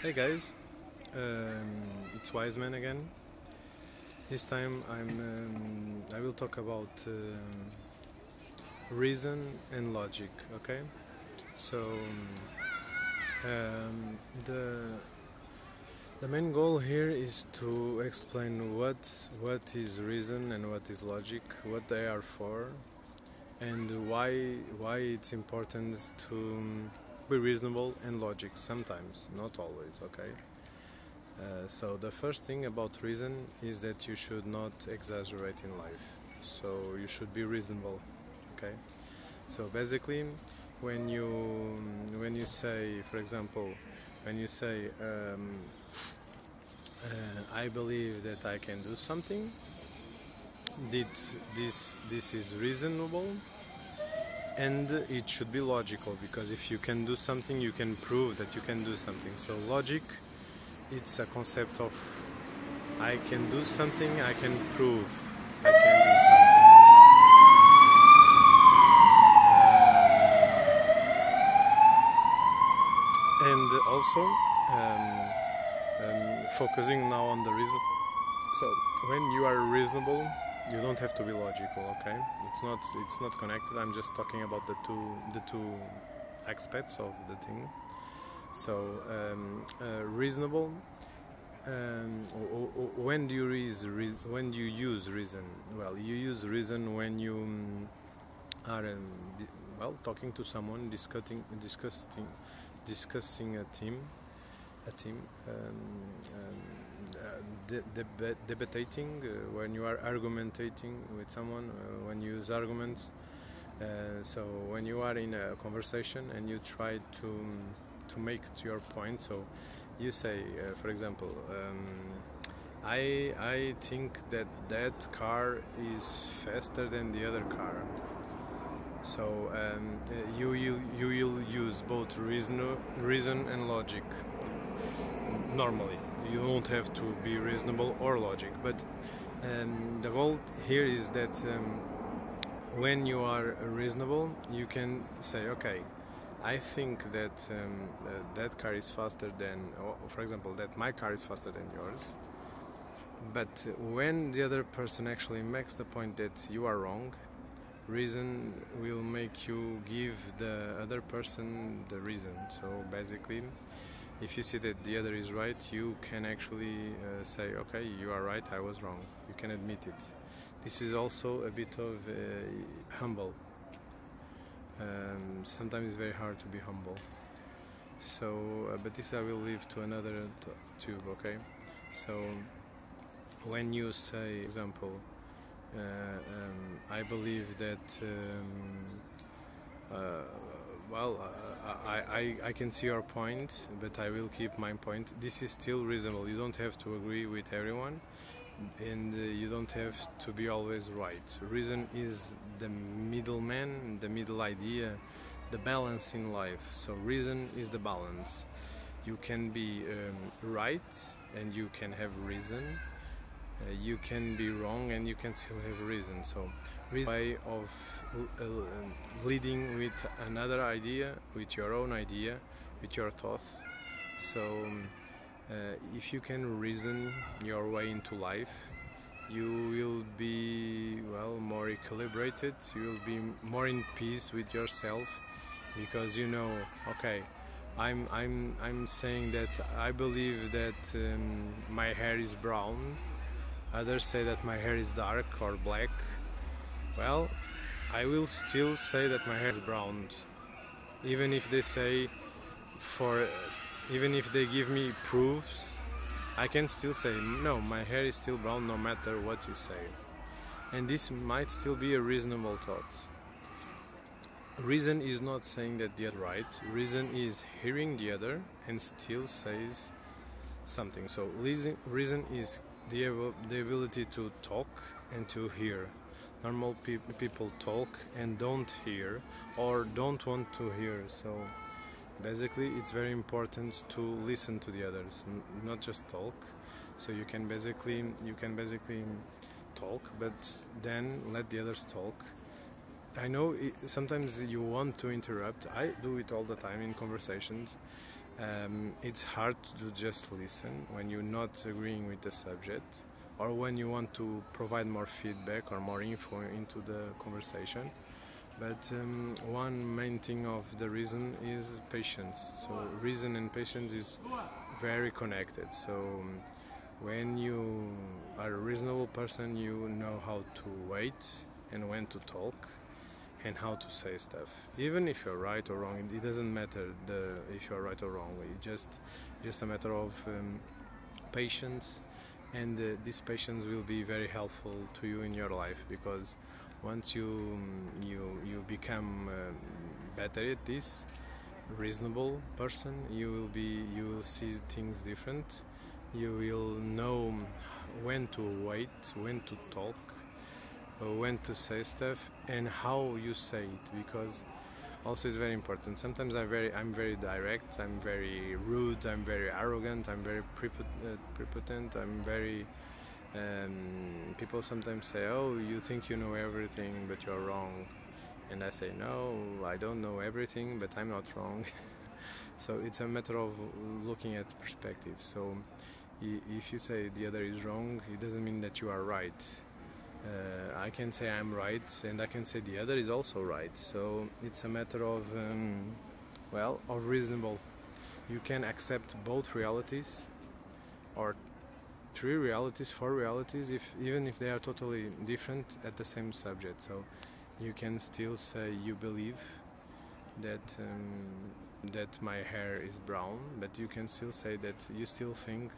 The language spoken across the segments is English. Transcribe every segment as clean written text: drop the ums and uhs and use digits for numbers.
Hey guys, it's Wiseman again. This time I will talk about reason and logic. Okay, so um, the main goal here is to explain what is reason and what is logic, what they are for, and why it's important to be reasonable and logic sometimes, not always. Okay. So the first thing about reason is that you should not exaggerate in life. So you should be reasonable. Okay. So basically, when you say, for example, when you say, I believe that I can do something, that this is reasonable, and it should be logical, because if you can do something, you can prove that you can do something. So logic, it's a concept of I can do something, I can prove I can do something. And also focusing now on the reason. So when you are reasonable, you don't have to be logical. Okay, it's not connected. I'm just talking about the two aspects of the thing. So reasonable. When do you use reason? Well, you use reason when you are talking to someone, discussing a team, debating, when you are argumentating with someone, when you use arguments. So when you are in a conversation and you try to make your point, so you say, for example, I think that car is faster than the other car. So you will use both reason and logic. Normally, you don't have to be reasonable or logic, but the goal here is that when you are reasonable, you can say, okay, I think that that car is faster than, or for example, that my car is faster than yours. But when the other person actually makes the point that you are wrong, reason will make you give the other person the reason. So basically, if you see that the other is right, you can actually say, okay, you are right, I was wrong. You can admit it. This is also a bit of humble. Sometimes it's very hard to be humble. So, but this I will leave to another tube, okay? So, when you say, for example, I believe that, I can see your point, but I will keep my point. This is still reasonable. You don't have to agree with everyone, and you don't have to be always right. Reason is the middleman, the middle idea, the balance in life. So reason is the balance. You can be right and you can have reason. You can be wrong and you can still have reason. So reason is a way of leading with another idea, with your own idea, with your thought. So if you can reason your way into life, you will be more equilibrated. You will be more in peace with yourself, because you know, okay, I'm saying that I believe that my hair is brown. Others say that my hair is dark or black. Well, I will still say that my hair is brown, even if they say even if they give me proofs, I can still say, no, my hair is still brown no matter what you say. And this might still be a reasonable thought. Reason is not saying that the other is right. Reason is hearing the other and still says something. So reason is the ability to talk and to hear. Normal people talk and don't hear, or don't want to hear. So basically, it's very important to listen to the others, not just talk. So you can basically talk, but then let the others talk. I know sometimes you want to interrupt. I do it all the time in conversations. It's hard to just listen when you're not agreeing with the subject, or when you want to provide more feedback or more info into the conversation. But one main thing of the reason is patience. So reason and patience is very connected. So when you are a reasonable person, you know how to wait and when to talk and how to say stuff. Even if you're right or wrong, it doesn't matter if you're right or wrong. It's just a matter of patience, and this patience will be very helpful to you in your life, because once you become better at this, reasonable person, you will see things different. You will know when to wait, when to talk, when to say stuff, and how you say it, because also it's very important. Sometimes I'm very direct, I'm very rude, I'm very arrogant, I'm very prepotent, I'm very people sometimes say, oh, you think you know everything, but you're wrong. And I say, no, I don't know everything, but I'm not wrong. So it's a matter of looking at perspective. So if you say the other is wrong, it doesn't mean that you are right. I can say I'm right, and I can say the other is also right. So it's a matter of, of reasonable. You can accept both realities, or three realities, four realities, even if they are totally different at the same subject. So you can still say you believe that that my hair is brown, but you can still say that you still think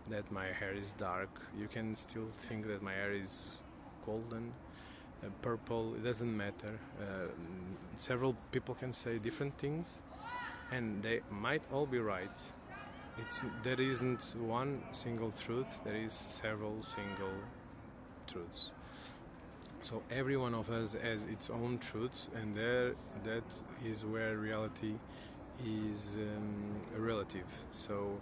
that my hair is dark. You can still think that my hair is golden, purple. It doesn't matter. Several people can say different things, and they might all be right. There isn't one single truth, there is several single truths. So every one of us has its own truth, and that is where reality is relative. So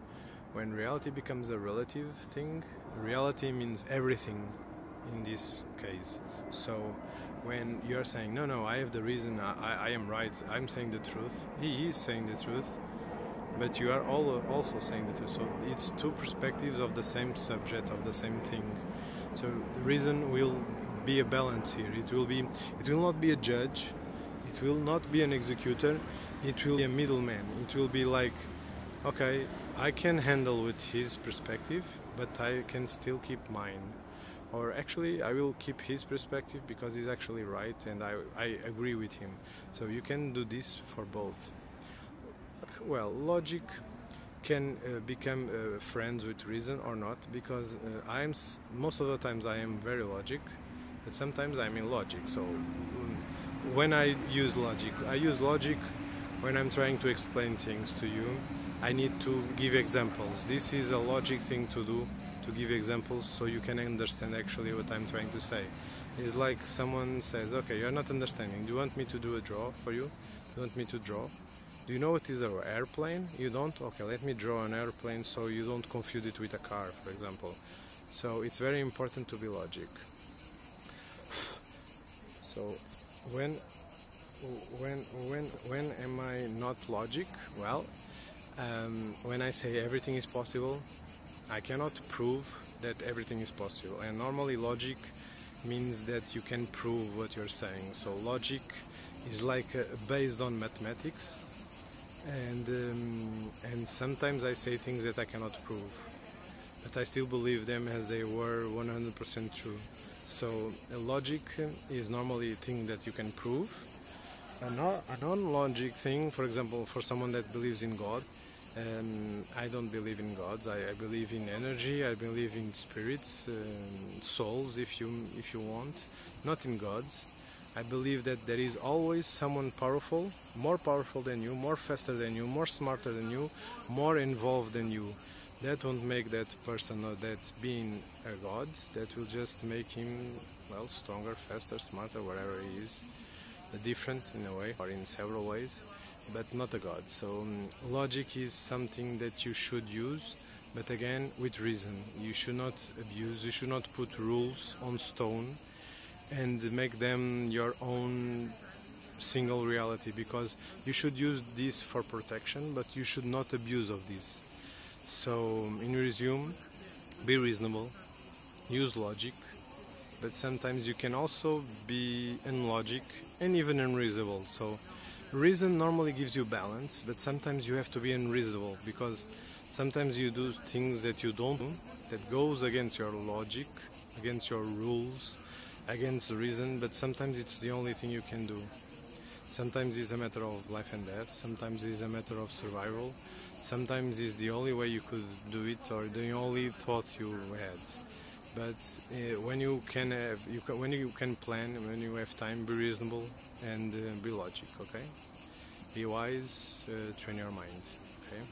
when reality becomes a relative thing, reality means everything in this case. So when you're saying, no, I have the reason, I am right, I'm saying the truth, he is saying the truth, but you are also saying the truth. So it's two perspectives of the same subject, of the same thing. So reason will be a balance here. It will not be a judge, it will not be an executor, it will be a middleman. It will be like, okay, I can handle with his perspective, but I can still keep mine. Or actually, I will keep his perspective because he's actually right, and I agree with him. So you can do this for both. Well, logic can become friends with reason or not, because most of the times I am very logic, but sometimes I'm in logic. So when I use logic when I'm trying to explain things to you. I need to give examples. This is a logic thing to do, to give examples so you can understand actually what I'm trying to say. It's like someone says, okay, you're not understanding. Do you want me to do a draw for you? Do you want me to draw? Do you know what is an airplane? You don't? Okay, let me draw an airplane so you don't confuse it with a car, for example. So it's very important to be logic. So when am I not logic? Well, when I say everything is possible, I cannot prove that everything is possible. And normally logic means that you can prove what you're saying. So logic is like based on mathematics, and sometimes I say things that I cannot prove, but I still believe them as they were 100% true. So logic is normally a thing that you can prove. A non-logic thing, for example, for someone that believes in God, I don't believe in gods. I believe in energy. I believe in spirits, souls, if you want, not in gods. I believe that there is always someone powerful, more powerful than you, more faster than you, more smarter than you, more involved than you. That won't make that person or that being a god. That will just make him, well, stronger, faster, smarter, whatever he is. Different in a way, or in several ways, but not a god. So logic is something that you should use, but again with reason. You should not abuse, you should not put rules on stone and make them your own single reality, because you should use this for protection, but you should not abuse of this. So in resume, be reasonable, use logic, but sometimes you can also be unlogic and even unreasonable. So reason normally gives you balance, but sometimes you have to be unreasonable, because sometimes you do things that you don't do, that goes against your logic, against your rules, against reason, but sometimes it's the only thing you can do. Sometimes it's a matter of life and death, sometimes it's a matter of survival, sometimes it's the only way you could do it, or the only thought you had. But when you can plan, when you have time, be reasonable and be logic. Okay, be wise, train your mind. Okay.